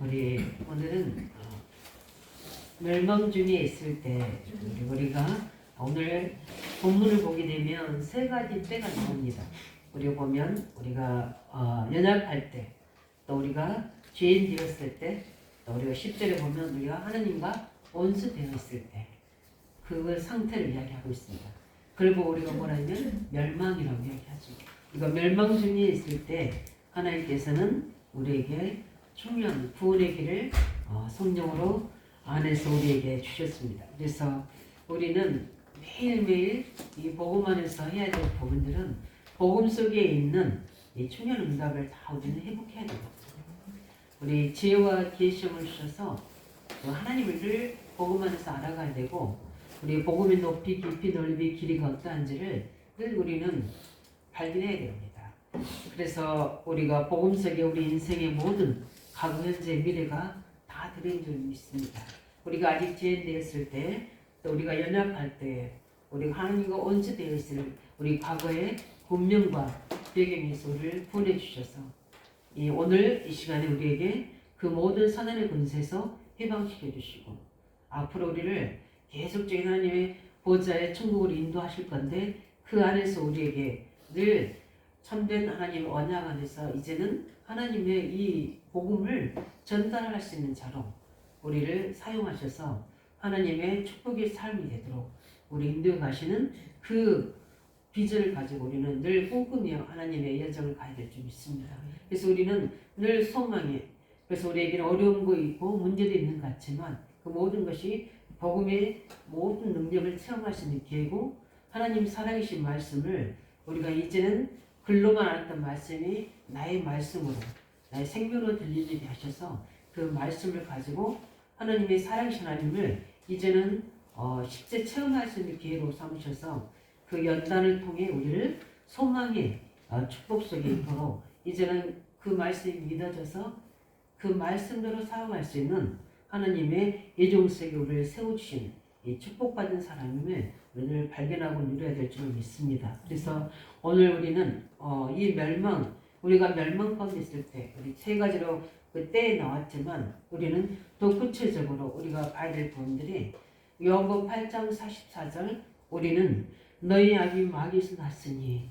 우리 오늘은 멸망 중에 있을 때 우리가 오늘 본문을 보게 되면 세 가지 때가 나옵니다. 우리가 보면 우리가 연약할 때, 또 우리가 죄인 되었을 때, 또 우리가 10절에 보면 우리가 하나님과 원수되어 있을 때 그 상태를 이야기하고 있습니다. 그리고 우리가 뭐라 하면 멸망이라고 이야기하죠. 우리가 멸망 중에 있을 때 하나님께서는 우리에게 중요한 구원의 길을 성령으로 안에서 우리에게 주셨습니다. 그래서 우리는 매일매일 이 복음 안에서 해야 될 부분들은 복음 속에 있는 이 충연 응답을 다 우리는 회복해야 되거든요. 우리 지혜와 계시함을 주셔서 하나님을 늘 복음 안에서 알아가야 되고, 우리 복음의 높이, 깊이, 넓이, 길이가 어떠한지를 늘 우리는 발견해야 됩니다. 그래서 우리가 복음 속에 우리 인생의 모든 과거, 현재, 미래가 다 들어있는 줄 믿습니다. 우리가 아직 죄인되었을 때, 또 우리가 연약할 때, 우리가 하나님과 원수되어 있을 우리 과거의 운명과 배경에서 우리를 구원해 주셔서 오늘 이 시간에 우리에게 그 모든 사단의 권세에서 해방시켜 주시고, 앞으로 우리를 계속적인 하나님의 보좌의 천국으로 인도하실 건데, 그 안에서 우리에게 늘 참된 하나님의 언약 안에서 이제는 하나님의 이 복음을 전달할 수 있는 자로 우리를 사용하셔서 하나님의 축복의 삶이 되도록 우리 인도해 가시는 그 비전을 가지고 우리는 늘 꿈꾸며 하나님의 여정을 가야 될 줄 믿습니다. 그래서 우리는 늘 소망에, 그래서 우리에게는 어려운 거 있고 문제도 있는 것 같지만 그 모든 것이 복음의 모든 능력을 체험할 수 있는 기회고, 하나님 살아계신 말씀을 우리가 이제는 글로만 알았던 말씀이 나의 말씀으로, 나의 생명으로 들리게 하셔서 그 말씀을 가지고 하나님의 살아계신 하나님을 이제는 실제 체험할 수 있는 기회로 삼으셔서 그 연단을 통해 우리를 소망의 축복 속에 있도록 이제는 그 말씀이 믿어져서 그 말씀대로 살아갈 수 있는 하나님의 예정 속에 우리를 세워주신 이 축복받은 사람임을 우리를 발견하고 누려야 될 줄 믿습니다. 그래서 오늘 우리는 이 멸망, 우리가 멸망 가운데 있을 때 우리 세 가지로 그 때에 나왔지만 우리는 더 구체적으로 우리가 봐야 될 부분들이 요한복음 8장 44절, 우리는 너희 아비 마귀에서 났으니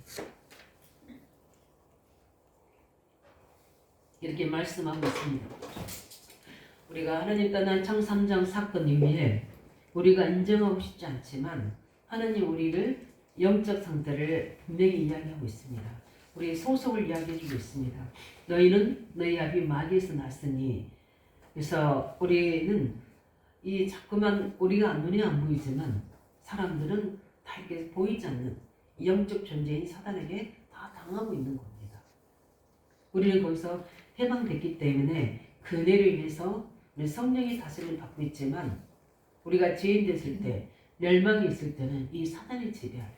이렇게 말씀하고 있습니다. 우리가 하나님 떠난 창 3장 사건 이후에 우리가 인정하고 싶지 않지만 하나님 우리를 영적 상태를 분명히 이야기하고 있습니다. 우리 소속을 이야기해주고 있습니다. 너희는 너희 아비 마귀에서 났으니, 그래서 우리는 이 자꾸만 우리가 눈에 안 보이지만 사람들은 다 이렇게 보이지 않는 영적 존재인 사단에게 다 당하고 있는 겁니다. 우리는 거기서 해방됐기 때문에 그 은혜를 인해서 우리 성령의 다스림을 받고 있지만, 우리가 죄인 됐을 때, 멸망이 있을 때는 이 사단이 지배하래요.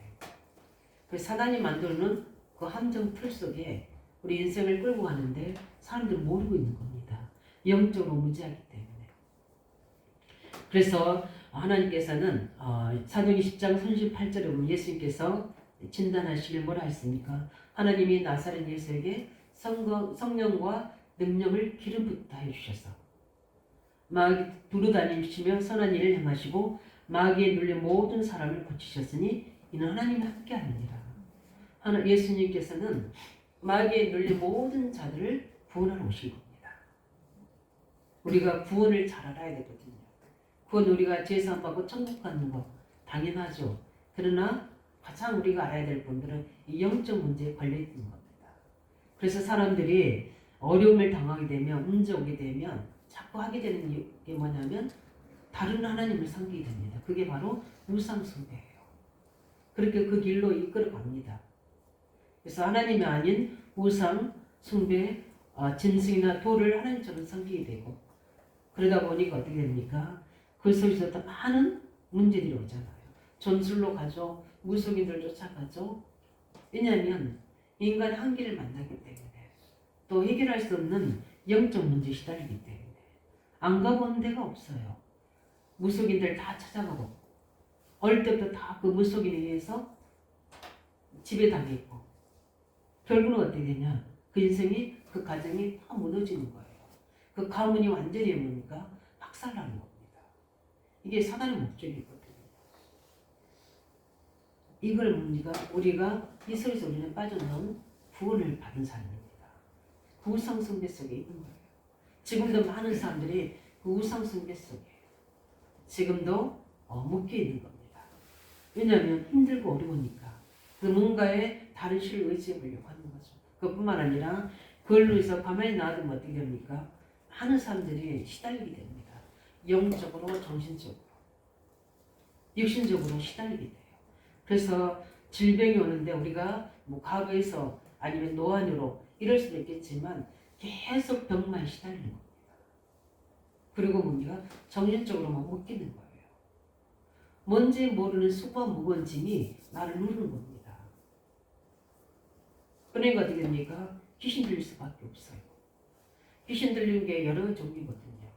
그 사단이 만들어놓은 그 함정 틀 속에 우리 인생을 끌고 가는데 사람들은 모르고 있는 겁니다. 영적으로 무지하기 때문에. 그래서 하나님께서는 사도행 10장 38절에 보면 예수님께서 진단하시길 뭐라 했습니까? 하나님이 나사렛 예수에게 성령과 능력을 기름 붓다 해주셔서 마귀 두루다니시며 선한 일을 행하시고 마귀에 눌린 모든 사람을 고치셨으니 이는 하나님이 함께하느니라. 예수님께서는 마귀에 눌린 모든 자들을 구원하러 오신 겁니다. 우리가 구원을 잘 알아야 되거든요. 구원, 우리가 죄 사함 받고 천국 가는 거 당연하죠. 그러나 가장 우리가 알아야 될 분들은 이 영적 문제에 걸려 있는 겁니다. 그래서 사람들이 어려움을 당하게 되면, 문제 오게 되면 자꾸 하게 되는 게 뭐냐면 다른 하나님을 섬기게 됩니다. 그게 바로 우상숭배예요. 그렇게 그 길로 이끌어 갑니다. 그래서 하나님이 아닌 우상숭배, 짐승이나 돌을 하나님처럼 섬기게 되고, 그러다 보니까 어떻게 됩니까? 그 속에서 또 많은 문제들이 오잖아요. 전술로 가죠. 무속인들 쫓아가죠. 왜냐하면 인간의 한계를 만나기 때문에, 또 해결할 수 없는 영적 문제에 시달리기 때문에 안 가본 데가 없어요. 무속인들 다 찾아가고 어릴 때부터 다 그 무속인에 의해서 지배당했고, 결국은 어떻게 되냐, 그 인생이, 그 가정이 다 무너지는 거예요. 그 가문이 완전히 뭡니까? 박살나는 겁니다. 이게 사단의 목적이거든요. 이걸 뭡니까? 우리가 이 속에서 우리는 빠져나온 구원을 받은 사람입니다. 그 우상숭배 속에 있는 거예요. 지금도 많은 사람들이 그 우상숭배 속에 지금도 묶여 있는 겁니다. 왜냐하면 힘들고 어려우니까 그 뭔가에 다른 신을 의지해 보려고 하는 거죠. 그뿐만 아니라 그걸로 해서 가만히 놔두면 어떻게 됩니까? 많은 사람들이 시달리게 됩니다. 영적으로, 정신적으로, 육신적으로 시달리게 돼요. 그래서 질병이 오는데 우리가 뭐 과거에서 아니면 노안으로 이럴 수도 있겠지만 계속 병만 시달리는 겁니다. 그리고 뭡니까? 정신적으로만 묶이는 거예요. 뭔지 모르는 수고한 무거운 짐이 나를 누르는 겁니다. 그러니까 어떻게 됩니까? 귀신 들릴 수밖에 없어요. 귀신 들리는 게 여러 종류거든요.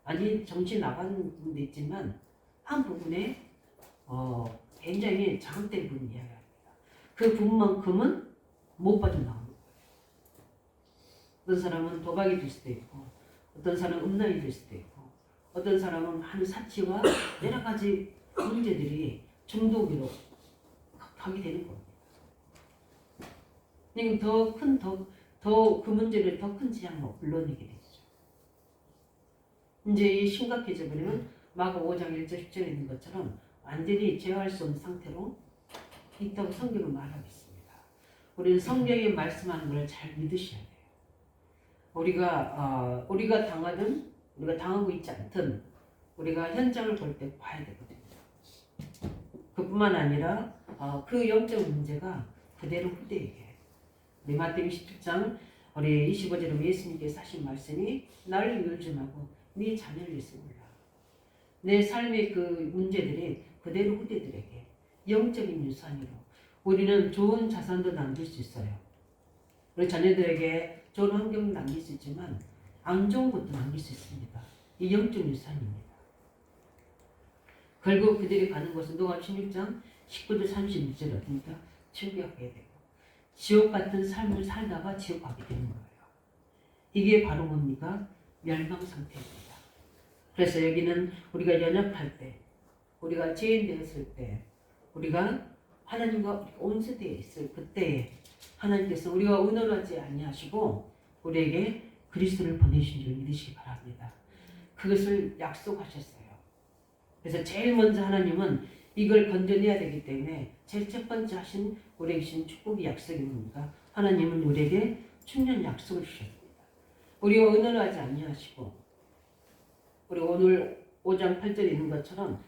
아니 정신 나가는 분도 있지만 한 부분에 굉장히 장악된 분이 이야기합니다. 그 부분만큼은 못 빠져나오는 거예요. 어떤 사람은 도박이 될 수도 있고 어떤 사람은 음란이 될 수도 있고 어떤 사람은 많은 사치와 여러 가지 문제들이 중독으로 가게 되는 겁니다. 그러니까 더 그 문제를 더 큰 재앙으로 불러내게 되죠. 이제 이 심각해져 버리면 마가 5장 1절 10절에 있는 것처럼 완전히 제어할 수 없는 상태로 있다고 성경은 말하고 있습니다. 우리는 성경에 말씀하는 걸 잘 믿으셔야 돼요. 우리가 당하든 우리가 당하고 있지 않든 우리가 현장을 볼 때 봐야 되거든요. 그뿐만 아니라 그 영적 문제가 그대로 후대에게 우리 마태복음 17장 우리 25절에 예수님께서 하신 말씀이 나를 열지 말고 네 자녀를 위해서 몰라. 내 삶의 그 문제들이 그대로 후대들에게 영적인 유산으로 우리는 좋은 자산도 남길 수 있어요. 우리 자녀들에게 좋은 환경도 남길 수 있지만 안 좋은 것도 남길 수 있습니다. 이 영적 유산입니다. 결국 그들이 가는 곳은 누가복음 16장 19절 36절에 어딥니까? 지옥에 가게 되고 지옥 같은 삶을 살다가 지옥 가게 되는 거예요. 이게 바로 뭡니까? 멸망 상태입니다. 그래서 여기는 우리가 연약할 때, 우리가 죄인 되었을 때, 우리가 하나님과 온수되어 있을 그때에 하나님께서 우리가 의논하지 아니하시고 우리에게 그리스도를 보내신 줄 믿으시기 바랍니다. 그것을 약속하셨어요. 그래서 제일 먼저 하나님은 이걸 건져내야 되기 때문에 제일 첫 번째 하신 우리에게 주신 축복의 약속이 뭡니까? 하나님은 우리에게 충년 약속을 주셨습니다. 우리가 의논하지 아니하시고 우리 오늘 5장 8절에 있는 것처럼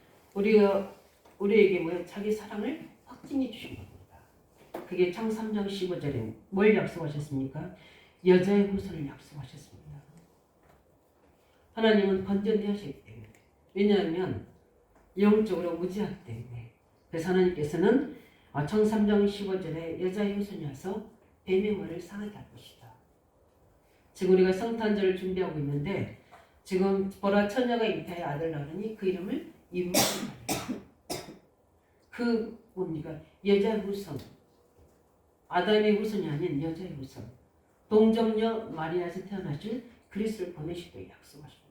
우리에게 자기 사랑을 확증해 주신 겁니다. 그게 창 3장 15절에 뭘 약속하셨습니까? 여자의 후손을 약속하셨습니다. 하나님은 건져내야 하시기 때문에. 왜냐하면 영적으로 무지하기 때문에. 그래서 하나님께서는 창 3장 15절에 여자의 후손이 와서 뱀의 머리를 상하게 할 것이다. 지금 우리가 성탄절을 준비하고 있는데 지금 보라 처녀가 잉태하여 아들 낳으니 그 이름을 임마누엘. 그 뭡니까? 여자의 후손. 아담의 후손이 아닌 여자의 후손. 동정녀 마리아에서 태어나실 그리스도를 보내시고 약속하십니다.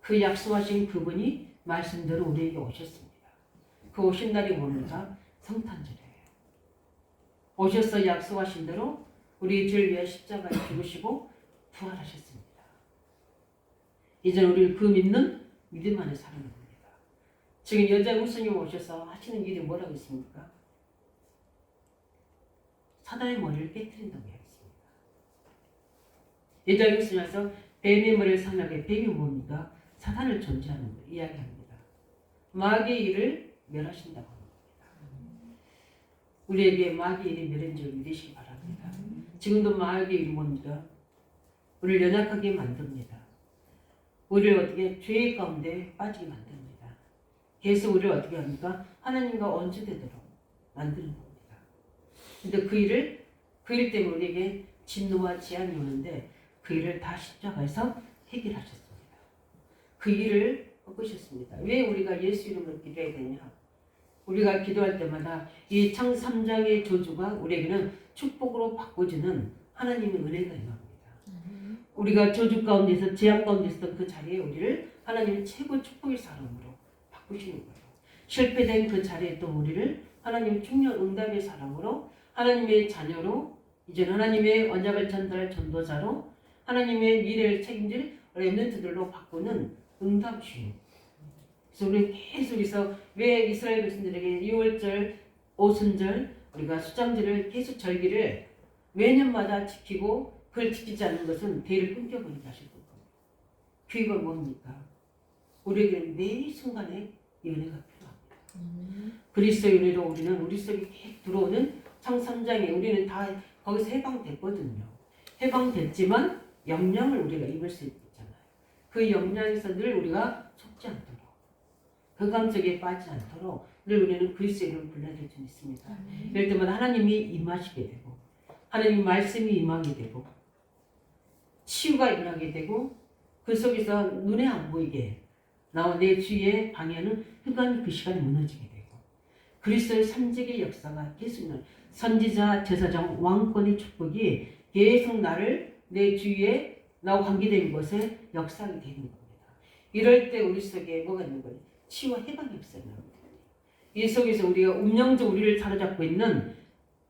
그 약속하신 그분이 말씀대로 우리에게 오셨습니다. 그 오신 날이 뭡니까? 성탄절이에요. 오셔서 약속하신 대로 우리 죄를 위해 십자가에 죽으시고 부활하셨습니다. 이제 우리를 그 믿는 믿음 안에 사는 겁니다. 지금 여자 후손이 오셔서 하시는 일이 뭐라고 있습니까? 사단의 머리를 깨뜨린다고 했습니다. 여자 후손이 와서 뱀의 머리를 상하게, 뱀이 뭡니까? 사단을 존재하는 걸 이야기합니다. 마귀의 일을 멸하신다고 합니다. 우리에게 마귀의 일이 멸한 줄 믿으시기 바랍니다. 지금도 마귀의 일이 뭡니까? 우리를 연약하게 만듭니다. 우리를 어떻게 죄 가운데 빠지게 만듭니다. 계속 우리를 어떻게 합니까? 하나님과 원수되도록 만드는 겁니다. 근데 그 일 때문에 우리에게 진노와 재앙이 오는데 그 일을 다 십자가에서 해결하셨습니다. 그 일을 꺾으셨습니다. 왜 우리가 예수 이름으로 기도해야 되냐? 우리가 기도할 때마다 이 창 3장의 저주가 우리에게는 축복으로 바꿔주는 하나님의 은혜가 임합니다. 우리가 저주 가운데서 재앙 가운데 있었던 그 자리에 우리를 하나님이 최고 축복의 사람으로 바꾸시는 거예요. 실패된 그 자리에 또 우리를 하나님의 중요한 응답의 사람으로 하나님의 자녀로 이제 하나님의 언약을 전달할 전도자로 하나님의 미래를 책임질 렘넌트들로 바꾸는 응답주의. 그래서 우리 계속해서 왜 이스라엘 백성들에게 6월절, 오순절, 우리가 수장절을 계속 절기를 매년마다 지키고 그걸 지키지 않는 것은 대를 끊겨버리게 하실 겁니다. 그게 뭡니까? 우리에게는 매 순간에 이 은혜가 필요합니다. 그리스도의 은혜로 우리는 우리 속에 계속 들어오는 창3장에 우리는 다 거기서 해방됐거든요. 해방됐지만 영향을 우리가 입을 수 있잖아요. 그 영향에서 늘 우리가 속지 않도록 흑암 속에 빠지지 않도록 늘 우리는 그리스도의 이름을 불러야 될 줄 믿습니다. 이럴 때마다 하나님이 임하시게 되고 하나님 말씀이 임하게 되고 치유가 일어나게 되고 그 속에서 눈에 안 보이게 나와 내 주위의 방해는 흑암이 그 시간에 무너지게 되고 그리스도의 삼직의 역사가 계속 일어나요. 선지자, 제사장, 왕권의 축복이 계속 나를 내 주위에 나와 관계된 것에 역사하게 되는 겁니다. 이럴 때 우리 속에 뭐가 있는 거예요? 치유와 해방이 없어요. 이 속에서 우리가 운명적 우리를 사로잡고 있는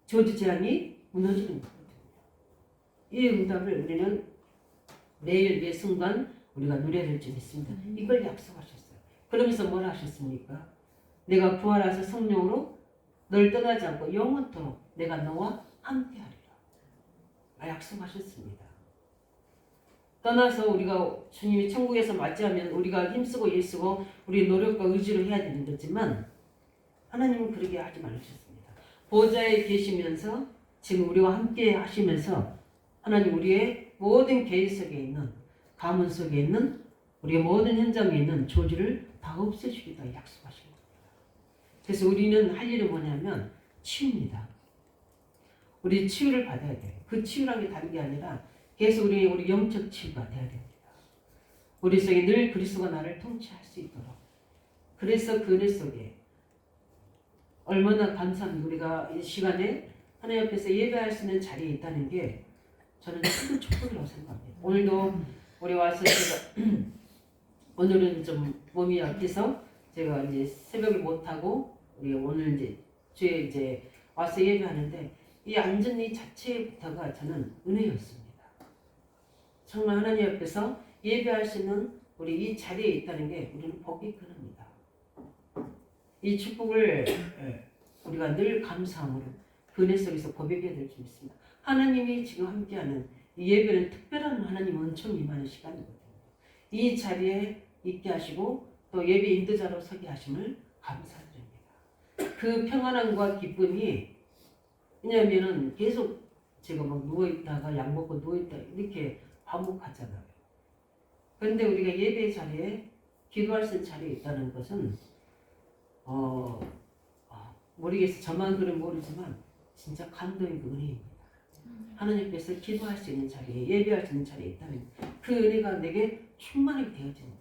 저주 재앙이 무너지는 거거든요. 이 응답을 우리는 매일 매 순간 우리가 누려야 될 줄 믿습니다. 이걸 약속하셨어요. 그러면서 뭐라 하셨습니까? 내가 부활하서 성령으로 널 떠나지 않고 영원토록 내가 너와 함께하리라. 약속하셨습니다. 떠나서 우리가 주님이 천국에서 맞이하면 우리가 힘쓰고 일쓰고 우리 노력과 의지로 해야 되는 거지만 하나님은 그렇게 하지 말으셨습니다. 보좌에 계시면서 지금 우리와 함께 하시면서 하나님 우리의 모든 계획 속에 있는 가문 속에 있는 우리의 모든 현장에 있는 조지를 다 없애주기다 약속하신 겁니다. 그래서 우리는 할 일은 뭐냐면 치유입니다. 우리 치유를 받아야 돼요. 그 치유라는 게 다른 게 아니라 계속 우리 영적 치유가 돼야 됩니다. 우리 속에 늘 그리스도가 나를 통치할 수 있도록. 그래서 그 은혜 속에 얼마나 감사합니다. 우리가 이 시간에 하나님 앞에서 예배할 수 있는 자리에 있다는 게 저는 큰 축복이라고 생각합니다. 오늘도 우리 와서 제가 오늘은 좀 몸이 약해서 제가 이제 새벽에 못 하고 우리 오늘 이제 주에 이제 와서 예배하는데 이 앉은 이 자체부터가 저는 은혜였습니다. 정말 하나님 앞에서 예배할 수 있는 우리 이 자리에 있다는 게 우리는 복이 큽니다. 이 축복을 우리가 늘 감사함으로 그 은혜 속에서 고백해야 될 줄 믿습니다. 하나님이 지금 함께하는 이 예배는 특별한 하나님 은총 임하는 시간이거든요. 이 자리에 있게 하시고 또 예배 인도자로 서게 하심을 감사드립니다. 그 평안함과 기쁨이 왜냐하면은 계속 제가 막 누워있다가 약 먹고 누워있다 이렇게 반복하잖아요. 그런데 우리가 예배 자리에 기도할 수 있는 자리에 있다는 것은 모르겠어요. 저만 그런 모르지만 진짜 감동이고 은혜입니다. 하나님께서 기도할 수 있는 자리에 예배할 수 있는 자리에 있다는 그 은혜가 내게 충만히 되어지는 거예요.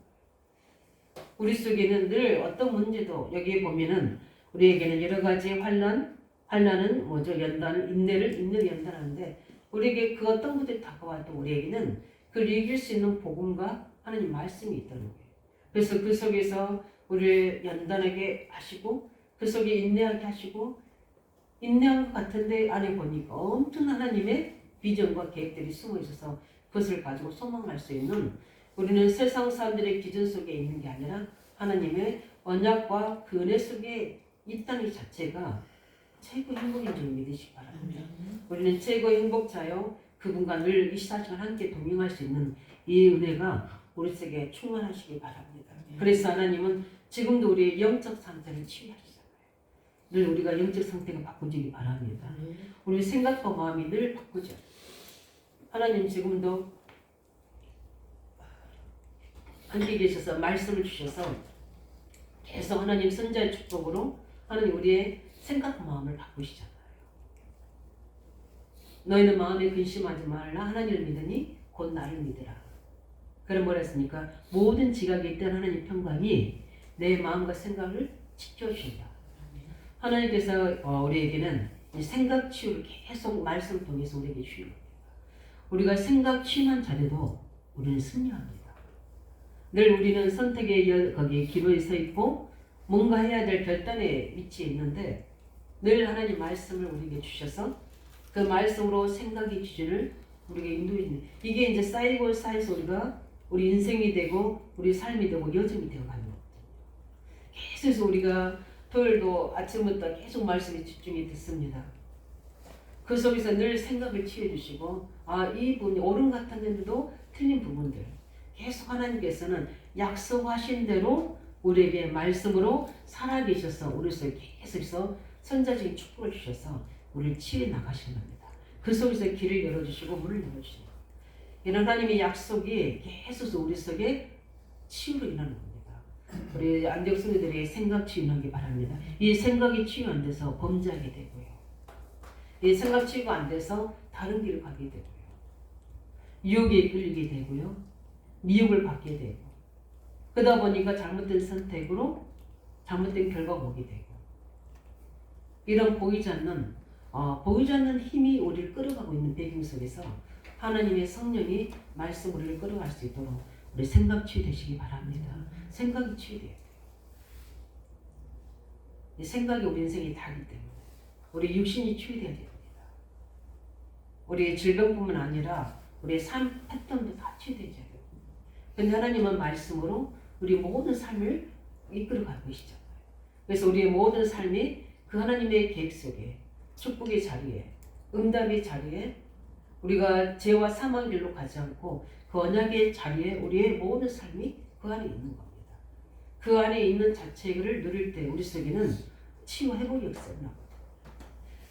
우리 속에는 늘 어떤 문제도 여기에 보면은 우리에게는 여러 가지 환난은 뭐죠? 연단을 인내를 연단하는데 우리에게 그 어떤 것들이 다가와도 우리에게는 그걸 이길 수 있는 복음과 하나님 말씀이 있다는 거예요. 그래서 그 속에서 우리를 연단하게 하시고 그 속에 인내하게 하시고 인내한 것 같은데 안에 보니까 엄청난 하나님의 비전과 계획들이 숨어 있어서 그것을 가지고 소망할 수 있는 우리는 세상 사람들의 기준 속에 있는 게 아니라 하나님의 언약과 그 은혜 속에 있다는 자체가 최고 행복인 줄 믿으시기 바랍니다. 우리는 최고 행복자요 그분과 늘 24시간 함께 동행할 수 있는 이 은혜가 우리 속에 충만하시기 바랍니다. 그래서 하나님은 지금도 우리의 영적 상태를 치유하시잖아요. 늘 우리가 영적 상태가 바꾸지기 바랍니다. 우리 생각과 마음이 늘 바꾸죠. 하나님 지금도 함께 계셔서 말씀을 주셔서 계속 하나님 선자의 축복으로 하나님 우리의 생각과 마음을 바꾸시잖아요. 너희는 마음에 근심하지 말라. 하나님을 믿으니 곧 나를 믿으라. 그럼 뭐라 했습니까? 모든 지각에 있던 하나님 평강이 내 마음과 생각을 지켜주신다. 하나님께서 우리에게는 생각 치유를 계속 말씀 통해서 우리에게 주는 겁니다. 우리가 생각 취임한 자리도 우리는 승리합니다. 늘 우리는 선택의 거기 기로에 서 있고 뭔가 해야 될 결단의 위치에 있는데 늘 하나님 말씀을 우리에게 주셔서 그 말씀으로 생각의 기준을 우리에게 인도해 주는 이게 이제 쌓이고 쌓여서 우리가 우리 인생이 되고 우리 삶이 되고 여정이 되어 가는 거거든요. 계속해서 우리가 토요일도 아침부터 계속 말씀에 집중이 됐습니다. 그 속에서 늘 생각을 취해 주시고 이 부분이 옳은 것 같았는데도 틀린 부분들 계속 하나님께서는 약속하신 대로 우리에게 말씀으로 살아계셔서 우리 속에 계속해서 선자적인 축복을 주셔서 우리를 치유해 나가시는 겁니다. 그 속에서 길을 열어주시고 문을 열어주시는 겁니다. 이런 하나님의 약속이 계속 우리 속에 치유로 일어나는 겁니다. 우리 안디옥 성도들이 생각 치유하기 바랍니다. 이 생각이 치유 안 돼서 범죄하게 되고요. 이 생각 치유가 안 돼서 다른 길을 가게 되고요. 유혹에 끌리게 되고요. 미혹을 받게 되고 그러다 보니까 잘못된 선택으로 잘못된 결과가 오게 되고 이런 보이지 않는 힘이 우리를 끌어가고 있는 배경 속에서 하나님의 성령이 말씀 우리를 끌어갈 수 있도록 우리 생각 치유되시기 바랍니다. 생각이 치유돼야 돼요. 이 생각이 우리 인생의 다기 때문에 우리 육신이 치유돼야 됩니다. 우리의 질병뿐만 아니라 우리의 삶 패턴도 다 치유되어야 돼요. 근데 하나님은 말씀으로 우리 모든 삶을 이끌어가고 계시잖아요. 그래서 우리의 모든 삶이 그 하나님의 계획 속에 축복의 자리에 응답의 자리에 우리가 죄와 사망의 길로 가지 않고 그 언약의 자리에 우리의 모든 삶이 그 안에 있는 겁니다. 그 안에 있는 자체를 누릴 때 우리 속에는 치유 회복이 역사가 나거든요.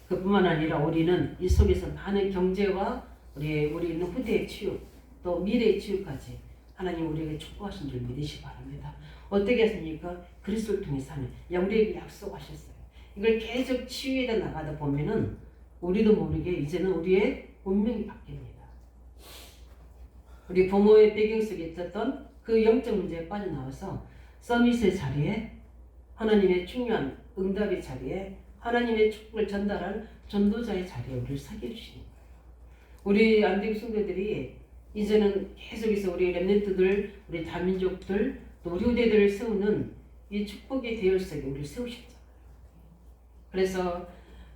그뿐만 아니라 우리는 이 속에서 많은 경제와 우리 있는 후대의 치유 또 미래의 치유까지 하나님 우리에게 축복하신 줄 믿으시기 바랍니다. 어떻게 했습니까? 그리스도를 통해서 하는 우리에게 약속하셨어요. 이걸 계속 치유해 나가다 보면은 우리도 모르게 이제는 우리의 운명이 바뀝니다. 우리 부모의 배경 속에 있었던 그 영적 문제에 빠져나와서 서밋의 자리에 하나님의 중요한 응답의 자리에 하나님의 축복을 전달할 전도자의 자리에 우리를 서게 해주시는 거예요. 우리 안디옥 성도들이 이제는 계속해서 우리 렘넌트들, 우리 다민족들, 또 우리 후대들을 세우는 이 축복의 대열 속에 우리를 세우셨잖아요. 그래서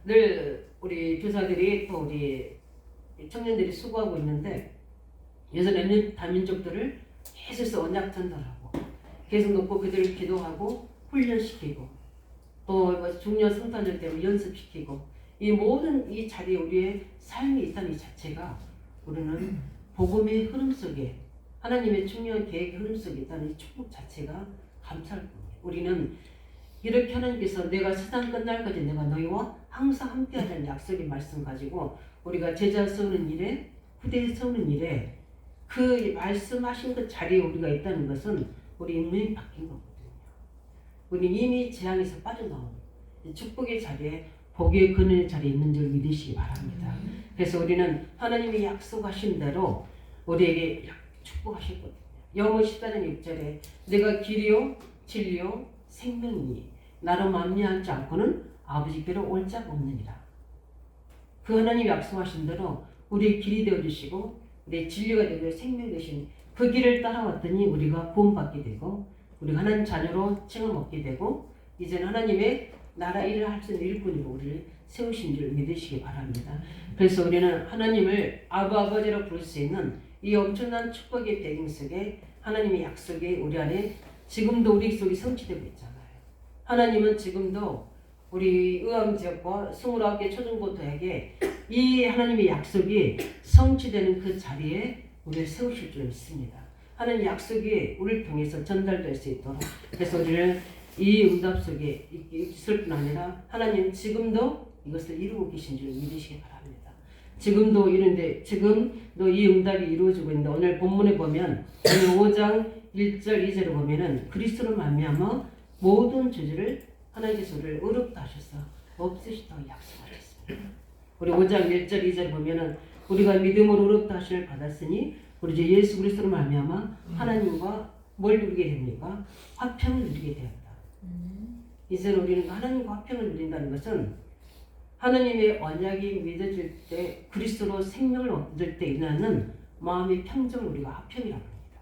늘 우리 교사들이 또 우리 청년들이 수고하고 있는데 요새 렘넌트 다민족들을 계속해서 언약 전달하고 계속 놓고 그들을 기도하고 훈련시키고 또 중요한 성탄절 때문에 연습시키고 이 모든 이 자리에 우리의 삶이 있다는 이 자체가 우리는 복음의 흐름 속에 하나님의 중요한 계획의 흐름 속에 있다는 이 축복 자체가 감사할 겁니다. 우리는 이렇게 하나님께서 내가 세상 끝날까지 내가 너희와 항상 함께하자는 약속의 말씀 가지고 우리가 제자 세우는 일에 후대 세우는 일에 그 말씀하신 그 자리에 우리가 있다는 것은 우리 인문이 바뀐 거거든요. 우리는 이미 재앙에서 빠져나온 축복의 자리에 복의 근원의 자리에 있는 줄 믿으시기 바랍니다. 그래서 우리는 하나님이 약속하신 대로 우리에게 축복하셨거든요. 영어 14장 6절에 내가 길이요 진리요 생명이니 나로 만미하지 않고는 아버지께로 올 자가 없느니라. 그 하나님이 약속하신 대로 우리의 길이 되어주시고 우리의 진리가 되고 생명이 되신 그 길을 따라왔더니 우리가 구원받게 되고 우리가 하나님 자녀로 칭을 얻게 되고 이제는 하나님의 나라 일을 할 수 있는 일꾼으로 우리를 세우신 줄 믿으시기 바랍니다. 그래서 우리는 하나님을 아버지로 부를 수 있는 이 엄청난 축복의 배경 속에 하나님의 약속이 우리 안에 지금도 우리 속에 성취되고 있잖아요. 하나님은 지금도 우리 의왕지역과 29개 초중고도에게 이 하나님의 약속이 성취되는 그 자리에 우리를 세우실 줄 믿습니다. 하나님의 약속이 우리를 통해서 전달될 수 있도록 그래서 우리를 이 응답 속에 있을 뿐 아니라 하나님 지금도 이것을 이루고 계신 줄 믿으시기 바랍니다. 지금도 이런데 지금도 이 응답이 이루어지고 있는데 오늘 본문에 보면 오늘 5장 1절 2절을 보면은 그리스도로 말미암아 모든 죄를 하나님께서 우리를 의롭다 하셔서 없으시다고 약속하셨습니다. 우리 5장 1절 2절 보면은 우리가 믿음으로 의롭다 하심을 받았으니 우리 이제 예수 그리스도로 말미암아 하나님과 뭘 누리게 됩니까? 화평을 누리게 되었다. 이제는 우리는 하나님과 화평을 누린다는 것은 하나님의 언약이 믿어질 때 그리스도로 생명을 얻을 때 일어나는 마음의 평정을 우리가 화평이라고 합니다.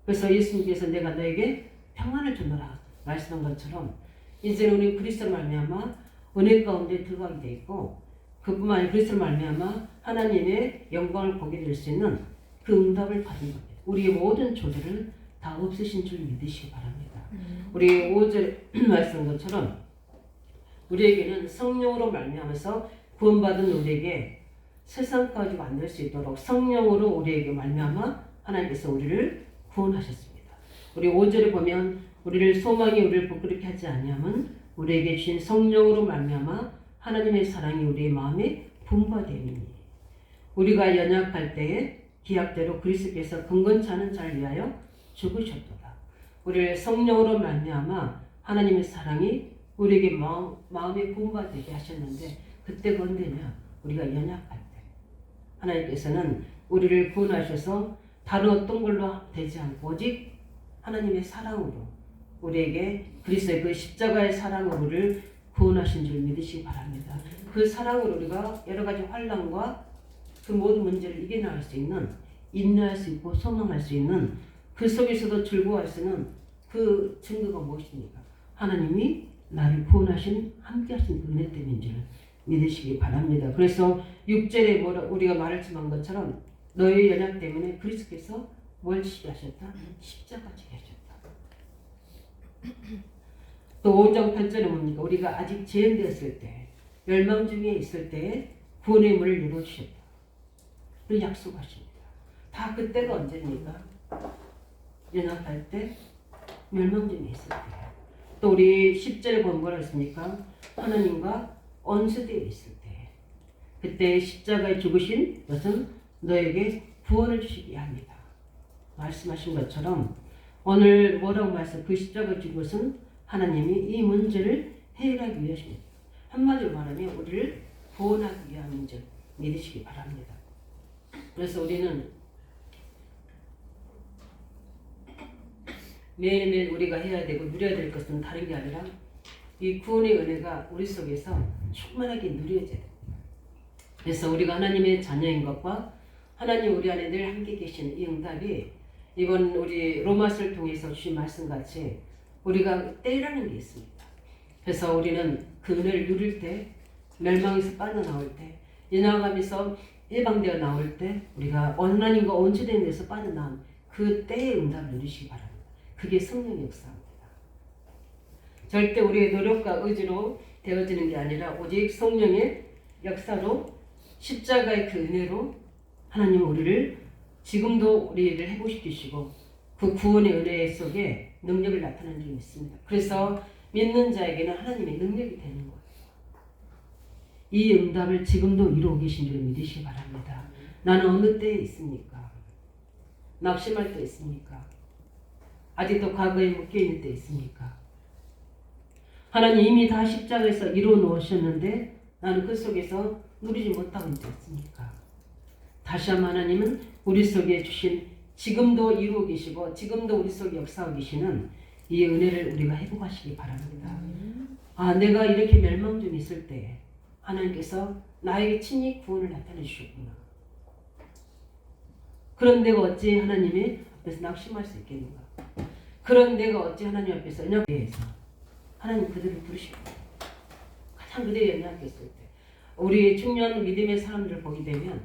그래서 예수님께서 내가 너에게 평안을 주노라 말씀한 것처럼 이제는 우리 그리스도로 말미암아 은혜 가운데 들어가게 돼 있고 그뿐만 아니라 그리스도로 말미암아 하나님의 영광을 보게 될 수 있는 그 응답을 받은 겁니다. 우리의 모든 조절을 다 없으신 줄 믿으시기 바랍니다. 우리 5절 말씀 것처럼 우리에게는 성령으로 말미암아서 구원받은 우리에게 세상까지 만들 수 있도록 성령으로 우리에게 말미암아 하나님께서 우리를 구원하셨습니다. 우리 5절에 보면 우리를 소망이 우리를 부끄럽게 하지 아니함은 우리에게 주신 성령으로 말미암아 하나님의 사랑이 우리의 마음에 분바되니 우리가 연약할 때에 기약대로 그리스도께서 근건치 않은 자를 위하여 죽으셨도다. 우리를 성령으로 말미암아 하나님의 사랑이 우리에게 마음에 분바되게 하셨는데 그때가 언제냐? 우리가 연약할 때 하나님께서는 우리를 구원하셔서 다른 어떤 걸로 되지 않고 오직 하나님의 사랑으로 우리에게 그리스도의 그 십자가의 사랑으로 우리를 구원하신 줄 믿으시기 바랍니다. 그 사랑으로 우리가 여러 가지 환난과 그 모든 문제를 이겨나갈 수 있는 인내할 수 있고 소망할 수 있는 그 속에서도 즐거워할 수 있는 그 증거가 무엇입니까? 하나님이 나를 구원하신 함께 하신 그 은혜 때문인 줄 믿으시기 바랍니다. 그래서 6절에 우리가 말했지만 것처럼 너의 연약 때문에 그리스도께서 뭘 지게 하셨다? 십자가 지게 하셨다. 또 5장 8절에 뭡니까? 우리가 아직 재현되었을 때 멸망 중에 있을 때에 구원의 문을 열어주셨다. 그리고 약속하십니다. 다 그때가 언제입니까? 연약할 때 멸망 중에 있을 때. 또 우리 10절에 보면 뭐라 했습니까? 하나님과 언수되어 있을 때 그때 십자가에 죽으신 것은 너에게 구원을 주시기 합니다. 말씀하신 것처럼 오늘 뭐라고 말씀? 그 십자가에 죽은 것은 하나님이 이 문제를 해결하기 위하십니다. 한마디로 말하면 우리를 구원하기 위함인 줄 믿으시기 바랍니다. 그래서 우리는 매일매일 우리가 해야 되고 누려야 될 것은 다른 게 아니라 이 구원의 은혜가 우리 속에서 충만하게 누려져야 됩니다. 그래서 우리가 하나님의 자녀인 것과 하나님 우리 안에 늘 함께 계신 이 응답이 이번 우리 로마서를 통해서 주신 말씀같이 우리가 때라는 게 있습니다. 그래서 우리는 그 은혜를 누릴 때 멸망에서 빠져나올 때 연약함에서 해방되어 나올 때 우리가 하나님과 온주된 데서 빠져나온 그 때의 응답을 누리시기 바랍니다. 그게 성령의 역사입니다. 절대 우리의 노력과 의지로 되어지는 게 아니라 오직 성령의 역사로 십자가의 그 은혜로 하나님은 우리를 지금도 우리를 회복시키시고 그 구원의 은혜 속에 능력을 나타내는 줄 믿습니다. 그래서 믿는 자에게는 하나님의 능력이 되는 거예요. 이 응답을 지금도 이루고 계신 줄 믿으시기 바랍니다. 나는 어느 때에 있습니까? 낙심할 때 있습니까? 아직도 과거에 묶여있는 때 있습니까? 하나님 이미 다 십자가에서 이루어 놓으셨는데 나는 그 속에서 누리지 못하고 있습니까? 다시 한번 하나님은 우리 속에 주신 지금도 이루고 계시고 지금도 우리 속에 역사하고 계시는 이 은혜를 우리가 회복하시기 바랍니다. 아, 내가 이렇게 멸망 중에 있을 때 하나님께서 나에게 친히 구원을 나타내 주셨구나. 그런 내가 어찌 하나님의 앞에서 낙심할 수 있겠는가? 그런 내가 어찌 하나님 앞에서 연약해서 하나님 그들을 부르시고 가장 그들이 연약했을 때 우리 중요한 믿음의 사람들을 보게 되면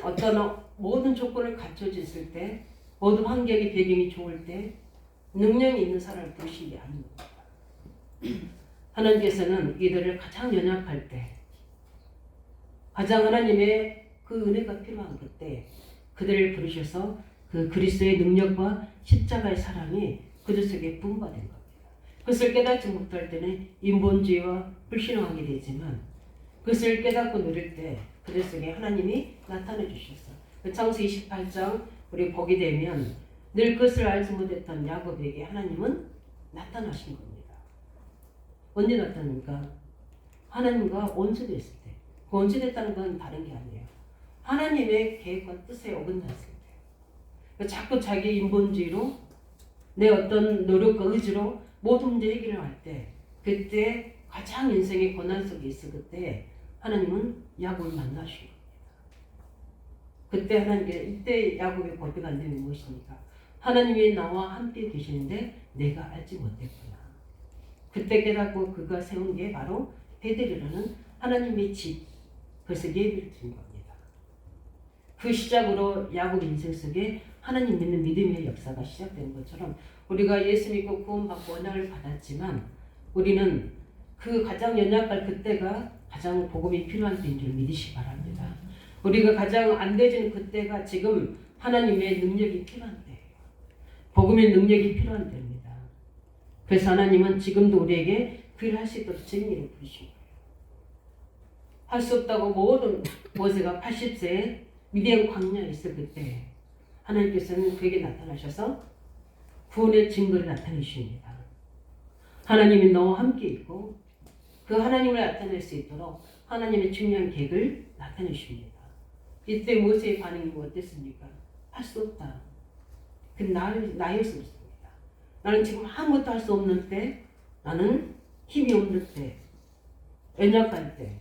어떤 모든 조건을 갖춰졌을 때 모든 환경이 배경이 좋을 때 능력이 있는 사람을 부르신 게 아닙니다. 하나님께서는 이들을 가장 연약할 때 가장 하나님의 그 은혜가 필요한 그때 그들을 부르셔서 그 그리스도의 능력과 십자가의 사랑이 그들 속에 부음받은 겁니다. 그것을 깨닫지 못할 때는 인본주의와 불신앙하게 되지만 그것을 깨닫고 누릴 때 그들 속에 하나님이 나타내 주셔서 그 창세기 28장 우리 보게 되면 늘 그것을 알지 못했던 야곱에게 하나님은 나타나신 겁니다. 언제 나타납니까? 하나님과 원수됐을 때. 그 원수됐다는 건 다른 게 아니에요. 하나님의 계획과 뜻에 어긋났을 때. 자꾸 자기 인본주의로 내 어떤 노력과 의지로 모든 문제 해결을 할 때 그때 가장 인생의 고난 속에 있을 그때 하나님은 야곱을 만나신 겁니다. 그때 하나님께 이때 야곱의 고백한 점이 무엇입니까? 하나님이 나와 함께 계시는데 내가 알지 못했구나. 그때 깨닫고 그가 세운 게 바로 베델이라는 하나님의 집, 그래서 예배를 드린 겁니다. 그 시작으로 야곱 인생 속에 하나님 믿는 믿음의 역사가 시작된 것처럼 우리가 예수 믿고 구원받고 언약을 받았지만 우리는 그 가장 연약할 그때가 가장 복음이 필요한 때인 줄 믿으시기 바랍니다. 우리가 가장 안 되지는 그때가 지금 하나님의 능력이 필요한 때예요. 복음의 능력이 필요한 때입니다. 그래서 하나님은 지금도 우리에게 그 일을 할 수 있도록 증인으로 부르신 거예요. 할 수 없다고 모든 모세가 80세에 미디안 광야에 있을 그때 하나님께서는 그에게 나타나셔서 구원의 증거를 나타내십니다. 하나님이 너와 함께 있고 그 하나님을 나타낼 수 있도록 하나님의 중요한 계획을 나타내십니다. 이때 모세의 반응이 어땠습니까? 할 수 없다. 그 나의 수 없습니다. 나는 지금 아무것도 할 수 없는 때, 나는 힘이 없는 때, 연약할 때,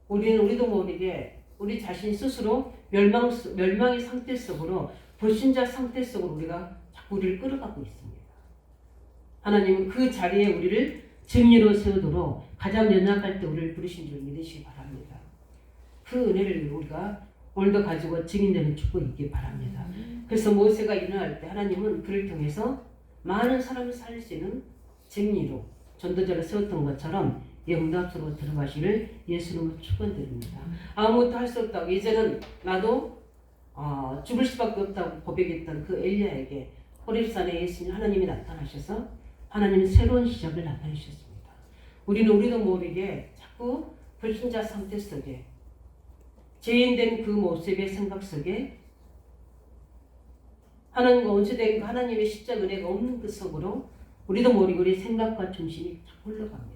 우리도 모르게 우리 자신 스스로 멸망의 상태 속으로 불신자 상태 속으로 우리가 자꾸 우리를 끌어가고 있습니다. 하나님은 그 자리에 우리를 증인으로 세우도록 가장 연약할 때 우리를 부르신 줄 믿으시기 바랍니다. 그 은혜를 우리가 오늘도 가지고 증인되는 축복이 있기 바랍니다. 그래서 모세가 일어날 때 하나님은 그를 통해서 많은 사람을 살릴 수 있는 증인으로 전도자를 세웠던 것처럼 응답으로 들어가시를 예수님으로 축원드립니다. 아무것도 할 수 없다고 이제는 나도 죽을 수밖에 없다고 고백했던 그 엘리야에게 호렙산에 예수님 하나님이 나타나셔서 하나님은 새로운 시작을 나타내셨습니다. 우리도 모르게 자꾸 불신자 상태 속에 죄인된 그 모습의 생각 속에 하나님과 원수된 하나님의 십자 은혜가 없는 그 속으로 우리도 모르게 우리 생각과 중심이 자꾸 흘러갑니다.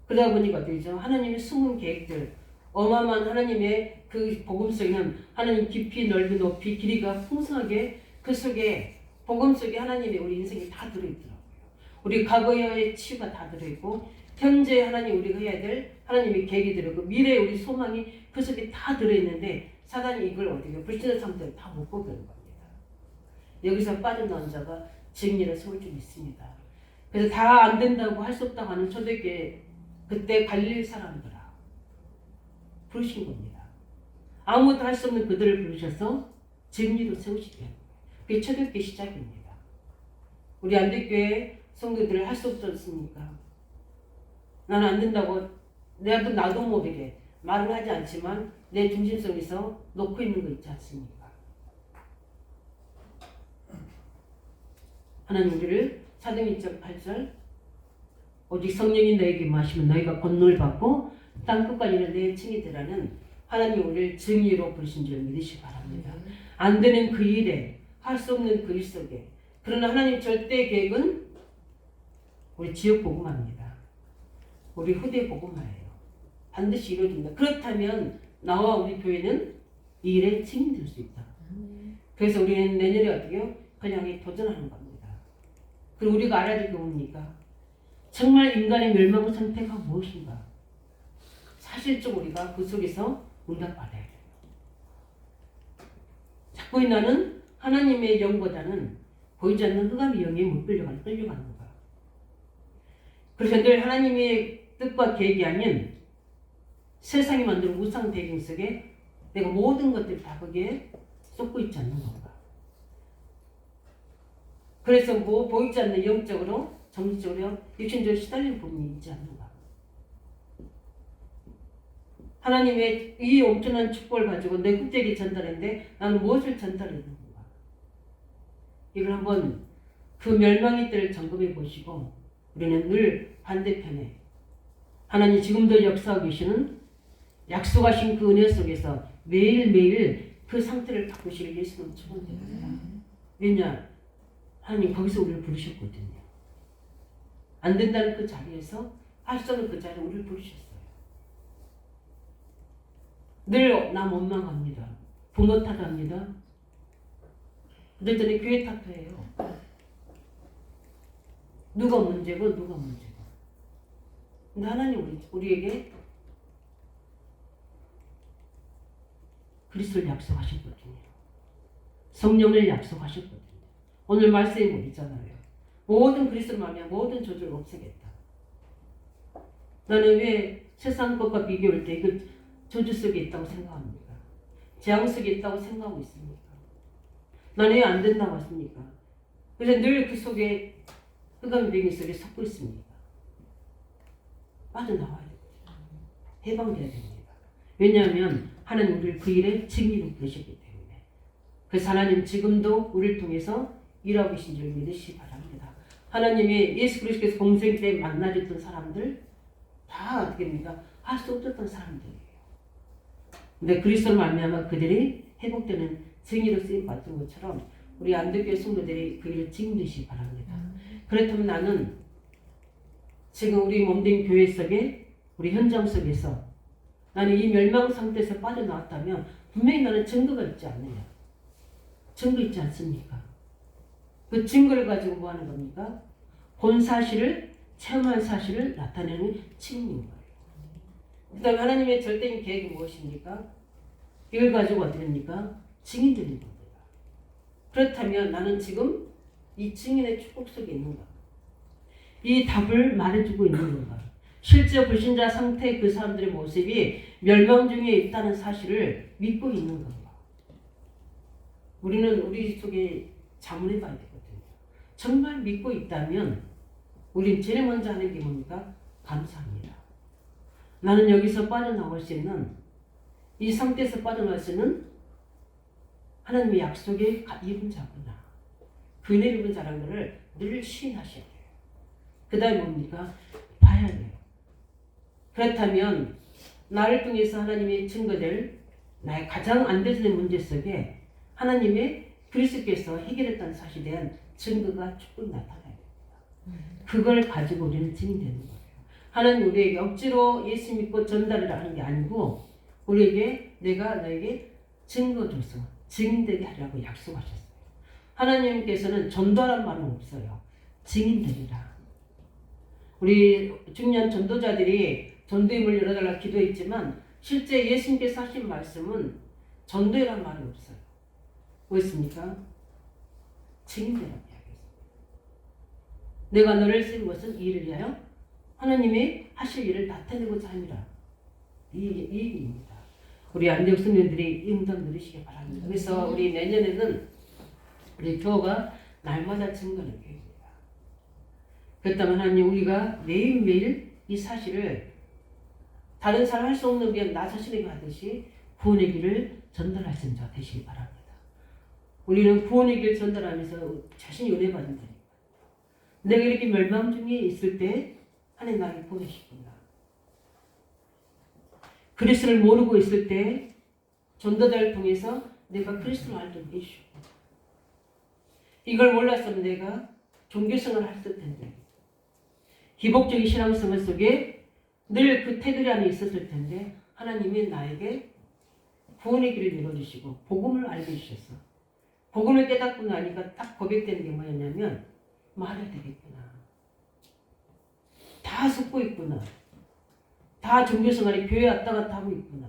그러다 보니까 어떻게죠? 하나님의 숨은 계획들, 어마어마한 하나님의 그 복음 속에는 하나님 깊이 넓이 높이 길이가 풍성하게 그 속에 복음 속에 하나님의 우리 인생이 다 들어있더라고요. 우리 과거의 치유가 다 들어있고 현재 하나님 우리가 해야 될 하나님의 계획이 들어있고 미래의 우리 소망이 그 속에 다 들어있는데 사단이 이걸 어떻게 불신의 상태를 다 못 보게 하는 겁니다. 여기서 빠져나온 자가 증인을 세울 줄 있습니다. 그래서 다 안 된다고 할 수 없다고 하는 초대교회 그때 갈릴 사람들아 부르신 겁니다. 아무것도 할 수 없는 그들을 부르셔서 증인으로 세우시게 하는 거예요. 그게 초대교회 시작입니다. 우리 안대교회 성도들을 할 수 없었습니까? 나는 안 된다고 나도 모르게 말은 하지 않지만 내 중심성에서 놓고 있는 거 있지 않습니까? 하나님 우리를 사도행 1장 8절 오직 성령이 너에게 임하시면 너희가 권능을 받고 땅끝까지 이르는 내 층이 되라는 하나님 우리를 증인으로 부르신 줄 믿으시기 바랍니다. 안 되는 그 일에 할 수 없는 그 일 속에 그러나 하나님 절대 계획은 우리 지역 복음화입니다. 우리 후대 복음화예요. 반드시 이루어진다. 그렇다면 나와 우리 교회는 이 일에 증인될 수 있다. 그래서 우리는 내년에 어떻게 해요? 그냥 도전하는 겁니다. 그리고 우리가 알아야 될 게 뭡니까? 정말 인간의 멸망 상태가 무엇인가? 사실적 우리가 그 속에서 응답받아야 돼요. 자꾸 나는 하나님의 영보다는 보이지 않는 흑암의 영에 못 끌려가는 거야. 그래서 늘 하나님의 뜻과 계획이 아닌 세상이 만든 우상 배경 속에 내가 모든 것들을 다 거기에 쏟고 있지 않는 건가. 그래서 보이지 않는 영적으로 정신적으로 육신적으로 시달리는 부분이 있지 않는가. 하나님의 이 엄청난 축복을 가지고 내 국제에게 전달했는데 나는 무엇을 전달해야 되는가. 이걸 한번 그 멸망의 때를 점검해 보시고 우리는 늘 반대편에 하나님 지금도 역사하고 계시는 약속하신 그 은혜 속에서 매일매일 그 상태를 바꾸시길 예수님 축원드립니다. 왜냐? 하나님 거기서 우리를 부르셨거든요. 안 된다는 그 자리에서 할 수 없는 그 자리에 우리를 부르셨어요. 늘 나 원망합니다. 부모 탓합니다. 그랬더니 교회 탓해요. 누가 문제고. 근데 하나님 우리에게 그리스도를 약속하셨거든요. 성령을 약속하셨거든요. 오늘 말씀에 보이잖아요. 모든 그리스도를 말하면 모든 저주를 없애겠다. 나는 왜 세상 것과 비교할 때 그 저주 속에 있다고 생각합니까? 재앙 속에 있다고 생각하고 있습니까? 나는 왜 안 된다고 하십니까? 그래서 늘 그 속에 흑암의 비밀 속에 섞고 있습니다. 빠져나와야 됩니다. 해방돼야 됩니다. 왜냐하면 하나님 우리를 그 일에 증인으로 부르셨기 때문에. 그래서 하나님 지금도 우리를 통해서 일하고 계신 줄 믿으시기 바랍니다. 하나님이 예수 그리스도께서 공생 때 만나줬던 사람들 다 어떻게 됩니까? 할 수 없었던 사람들이에요. 근데 그리스도를 만나면 그들이 회복되는 증인으로 쓰임 받은 것처럼 우리 안동교회 성도들이 그 일을 증인되시기 바랍니다. 그렇다면 나는 지금 우리 몸된 교회 속에 우리 현장 속에서 나는 이 멸망 상태에서 빠져나왔다면 분명히 나는 증거가 있지 않느냐. 증거 있지 않습니까? 그 증거를 가지고 뭐 하는 겁니까? 본 사실을 체험한 사실을 나타내는 증인인 거예요. 그 다음에 하나님의 절대적인 계획이 무엇입니까? 이걸 가지고 어떻게 됩니까? 증인되는 겁니다. 그렇다면 나는 지금 이 증인의 축복 속에 있는가? 이 답을 말해주고 있는 건가? 실제 불신자 상태의 그 사람들의 모습이 멸망 중에 있다는 사실을 믿고 있는 건가? 우리는 우리 속에 자문해 봐야 되거든요. 정말 믿고 있다면 우린 제일 먼저 하는 게 뭡니까? 감사합니다. 나는 여기서 빠져나올 수 있는 이 상태에서 빠져나올 수 있는 하나님의 약속에 입은 자구나. 그네 입은 자라는 것을 늘 시인하셔야 돼요. 그 다음에 뭡니까? 봐야 돼요. 그렇다면 나를 통해서 하나님이 증거될 나의 가장 안 되는 문제 속에 하나님의 그리스도께서 해결했다는 사실에 대한 증거가 조금 나타나야 됩니다. 그걸 가지고 우리는 증인되는 거예요. 하나님 우리에게 억지로 예수 믿고 전달을 하는 게 아니고 우리에게 내가 너에게 증거줘서 증인되게 하려고 약속하셨어요. 하나님께서는 전도하란 말은 없어요. 증인되리라. 우리 중년 전도자들이 전도의 문을 열어달라고 기도했지만 실제 예수님께서 하신 말씀은 전도란 말이 없어요. 뭐였습니까? 증인되라고 이야기했습니다. 내가 너를 쓴 것은 이 일을 위하여 하나님의 하실 일을 나타내고자 함이라. 이 얘기입니다. 우리 안디옥 성도들이 응답 누리시기 바랍니다. 그래서 우리 내년에는 우리 교회가 날마다 증거하는 교회입니다. 그렇다면 하나님 우리가 매일매일 이 사실을 다른 사람 할 수 없는 게 나 자신에게 하듯이 구원의 길을 전달하시는 자 되시기 바랍니다. 우리는 구원의 길을 전달하면서 자신이 은혜 받는다니까. 내가 이렇게 멸망 중에 있을 때 하나님 나를 보내시구나. 그리스도를 모르고 있을 때 전도자를 통해서 내가 그리스도를 알게 해주시고 이걸 몰랐으면 내가 종교생활을 했을 텐데 기복적인 신앙생활 속에 늘 그 테두리 안에 있었을 텐데 하나님이 나에게 구원의 길을 열어주시고 복음을 알게 해주셨어. 복음을 깨닫고 나니까 딱 고백되는 게 뭐였냐면 말해야 되겠구나. 다 속고 있구나. 다 종교생활이 교회 왔다 갔다 하고 있구나.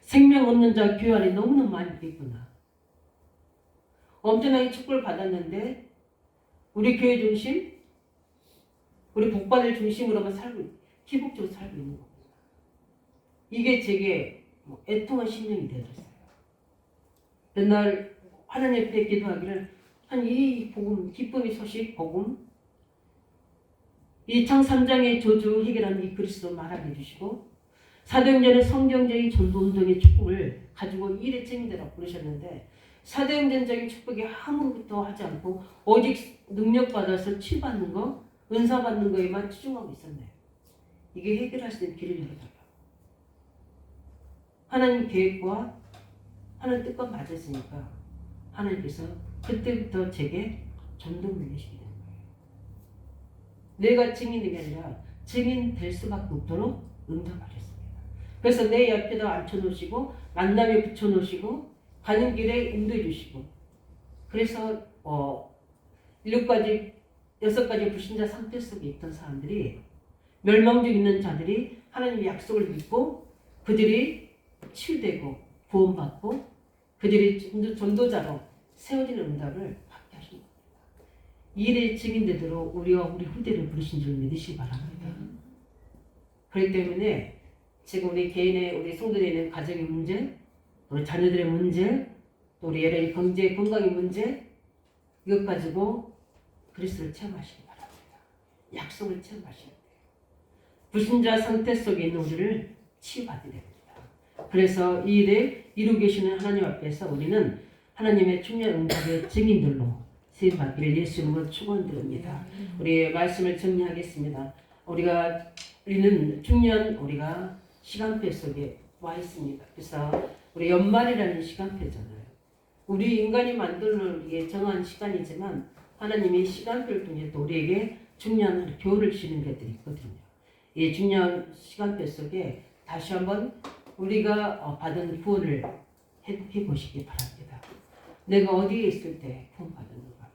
생명 없는 자 교회 안에 너무너무 많이 있구나. 엄청나게 축복을 받았는데 우리 교회 중심, 우리 복받을 중심으로만 살고 기복적으로 살고 있는 겁니다. 이게 제게 애통한 심령이 되어졌어요. 맨날 하나님 앞에 기도하기를 이 복음, 기쁨의 소식, 복음 이 창 3장의 저주 해결하는 이 그리스도 말하게 해주시고 사도행전의 성경적인 전도운동의 축복을 가지고 일의 증인되라고 부르셨는데 사도행전적인 축복이 아무것도 하지 않고 오직 능력받아서 치유받는 거, 은사받는 거에만 치중하고 있었네요. 이게 해결할 수 있는 길을 열어달라. 하나님 계획과 하나님 뜻과 맞았으니까 하나님께서 그때부터 제게 전도를 내시게 된 거예요. 내가 증인이 아니라 증인 될 수밖에 없도록 응답하셨습니다. 그래서 내 옆에다 앉혀놓으시고 만남에 붙여놓으시고 가는 길에 인도해 주시고 그래서 7가지 6가지 불신자 상태 속에 있던 사람들이 멸망 중에 있는 자들이 하나님의 약속을 믿고 그들이 치유되고 구원받고 그들이 전도자로 세워지는 응답을 받게 하신 겁니다. 이 일의 증인되도록 우리와 우리 후대를 부르신 줄 믿으시기 바랍니다. 그렇기 때문에 지금 우리 개인의 우리 성도들에 있는 가정의 문제, 우리 자녀들의 문제, 또 우리 여러 경제 건강의 문제 이것 가지고 그리스도를 체험하시기 바랍니다. 약속을 체험하셔야 돼요. 불신자 상태 속에 있는 우리를 치유받게 됩니다. 그래서 이 일을 이루고 계시는 하나님 앞에서 우리는 하나님의 중요한 응답의 증인들로 쓰임받기를 예수 이름으로 축원드립니다. 우리의 말씀을 정리하겠습니다. 우리는 중요한 우리가 시간표 속에 와 있습니다. 그래서 우리 연말이라는 시간표잖아요. 우리 인간이 만들어 이게 정한 시간이지만 하나님이 시간표를 통해 또 우리에게 중요한 교훈을 주시는 것들이 있거든요. 이 중요한 시간표 속에 다시 한번 우리가 받은 구원을 해보시기 바랍니다. 내가 어디에 있을 때 구원받았는가?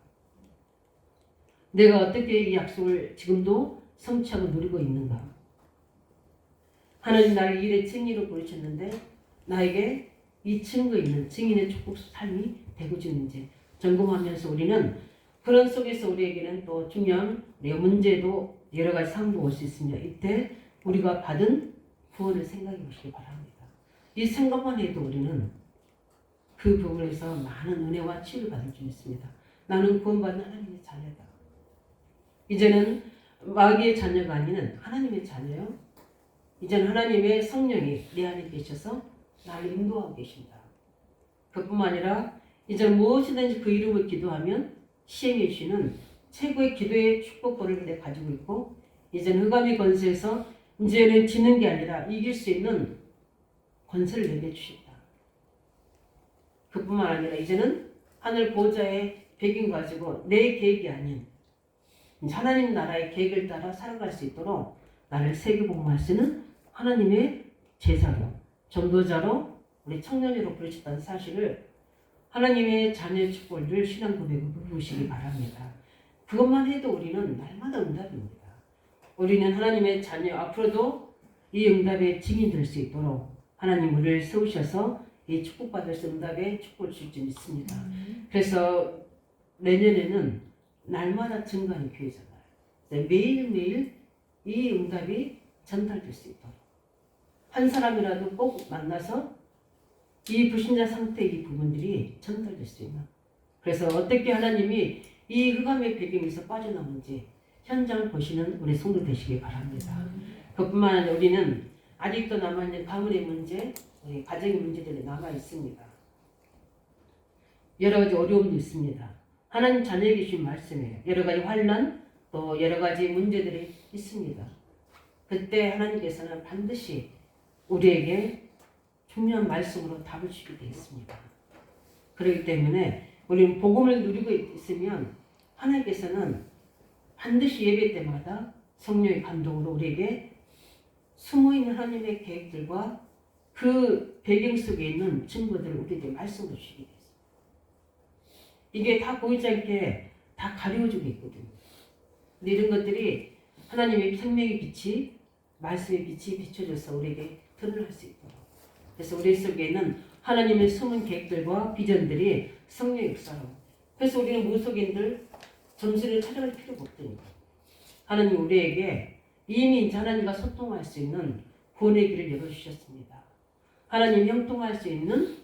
내가 어떻게 이 약속을 지금도 성취하고 누리고 있는가? 하나님 나를 일의 증인으로 부르셨는데 나에게 이 증거 있는 증인의 축복 삶이 되고 있는지 점검하면서 우리는 그런 속에서 우리에게는 또 중요한 우리의 문제도 여러 가지 상황도 올 수 있습니다. 이때 우리가 받은 구원을 생각해 보시기 바랍니다. 이 생각만 해도 우리는 그 부분에서 많은 은혜와 치유를 받을 수 있습니다. 나는 구원받은 하나님의 자녀다. 이제는 마귀의 자녀가 아닌 하나님의 자녀요. 이제는 하나님의 성령이 내 안에 계셔서 나를 인도하고 계신다. 그뿐만 아니라 이제는 무엇이든지 그 이름을 기도하면 시행해 주시는 최고의 기도의 축복권을 내가 가지고 있고 이제는 흑암의 권세에서 이제는 지는 게 아니라 이길 수 있는 권세를 내게 주신다. 그뿐만 아니라 이제는 하늘 보좌의 배경 가지고 내 계획이 아닌 하나님 나라의 계획을 따라 살아갈 수 있도록 나를 세계복음할 수 있는 하나님의 제자로 전도자로 우리 청년으로 부르셨다는 사실을 하나님의 자녀의 축복을 신앙 고백으로 부르시기 바랍니다. 그것만 해도 우리는 날마다 응답입니다. 우리는 하나님의 자녀 앞으로도 이 응답의 증인 될 수 있도록 하나님 우리를 세우셔서 이 축복받을 수 응답의 축복을 줄 줄 믿습니다. 그래서 내년에는 날마다 증거하는 교회잖아요. 매일매일 이 응답이 전달될 수 있도록 한 사람이라도 꼭 만나서 이 불신자 상태의 이 부분들이 전달될 수 있는 그래서 어떻게 하나님이 이 흑암의 배경에서 빠져나오는지 현장을 보시는 우리 성도 되시기 바랍니다. 그뿐만 아니라 우리는 아직도 남아있는 가문의 문제, 가정의 문제들이 남아있습니다. 여러 가지 어려움도 있습니다. 하나님 자녀에게 주신 말씀에 여러 가지 환난 또 여러 가지 문제들이 있습니다. 그때 하나님께서는 반드시 우리에게 중요한 말씀으로 답을 주게 되어 있습니다. 그렇기 때문에 우리는 복음을 누리고 있으면 하나님께서는 반드시 예배 때마다 성령의 감동으로 우리에게 숨어있는 하나님의 계획들과 그 배경 속에 있는 증거들을 우리에게 말씀으로 주시게 되어 있습니다. 이게 다 보이지 않게 다 가려워지고 있거든요. 근데 이런 것들이 하나님의 생명의 빛이 말씀의 빛이 비춰져서 우리에게 드러날 수 있도록 그래서 우리 속에는 하나님의 숨은 계획들과 비전들이 성령의 역사로 그래서 우리는 무속인들 점수를 찾아갈 필요가 없다니까. 하나님 우리에게 이미 이제 하나님과 소통할 수 있는 구원의 길을 열어주셨습니다. 하나님 형통할 수 있는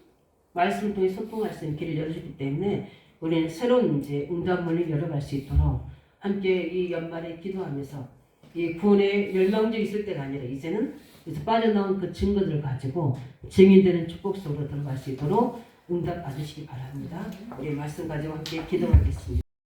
말씀을 통해 소통할 수 있는 길을 열어주기 때문에 우리는 새로운 이제 응답문을 열어갈 수 있도록 함께 이 연말에 기도하면서 이 구원의 멸망적이 있을 때가 아니라 이제는 그래서 빠져나온 그 증거들을 가지고 증인되는 축복 속으로 들어갈 수 있도록 응답 받으시기 바랍니다. 우리 말씀 가지고 함께 기도하겠습니다.